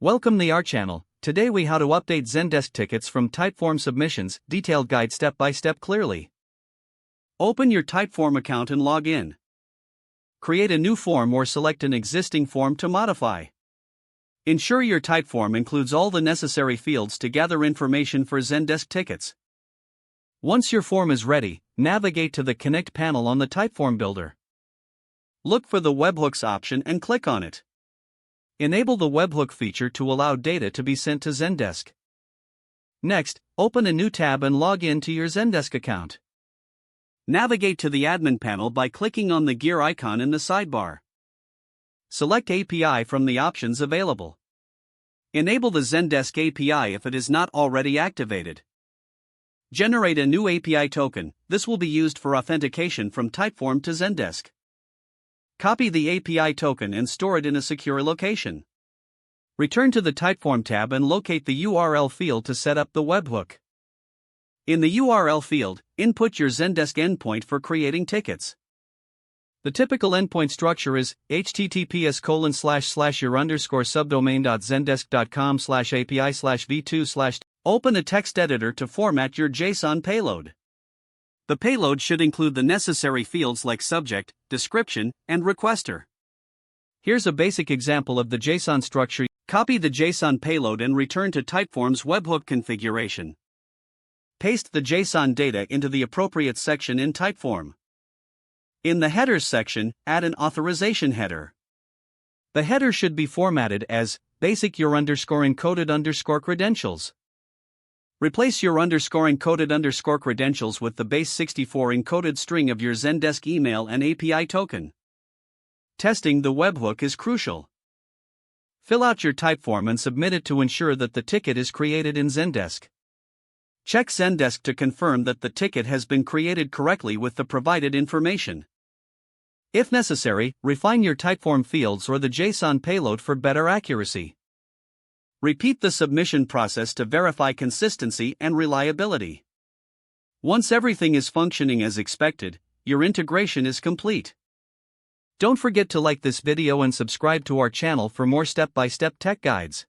Welcome to our channel. Today we how to update Zendesk tickets from Typeform submissions, detailed guide step by step clearly. Open your Typeform account and log in. Create a new form or select an existing form to modify. Ensure your Typeform includes all the necessary fields to gather information for Zendesk tickets. Once your form is ready, navigate to the Connect panel on the Typeform builder. Look for the webhooks option and click on it. Enable the webhook feature to allow data to be sent to Zendesk. Next, open a new tab and log in to your Zendesk account. Navigate to the admin panel by clicking on the gear icon in the sidebar. Select API from the options available. Enable the Zendesk API if it is not already activated. Generate a new API token. This will be used for authentication from Typeform to Zendesk. Copy the API token and store it in a secure location. Return to the Typeform tab and locate the URL field to set up the webhook. In the URL field, input your Zendesk endpoint for creating tickets. The typical endpoint structure is https://your_subdomain.zendesk.com/api/v2/. Open a text editor to format your JSON payload. The payload should include the necessary fields like subject, description, and requester. Here's a basic example of the JSON structure. Copy the JSON payload and return to Typeform's webhook configuration. Paste the JSON data into the appropriate section in Typeform. In the headers section, add an authorization header. The header should be formatted as basic your_encoded_ credentials. Replace your _encoded_ credentials with the base 64 encoded string of your Zendesk email and API token. Testing the webhook is crucial. Fill out your Typeform and submit it to ensure that the ticket is created in Zendesk. Check Zendesk to confirm that the ticket has been created correctly with the provided information. If necessary, refine your Typeform fields or the JSON payload for better accuracy. Repeat the submission process to verify consistency and reliability. Once everything is functioning as expected, your integration is complete. Don't forget to like this video and subscribe to our channel for more step-by-step tech guides.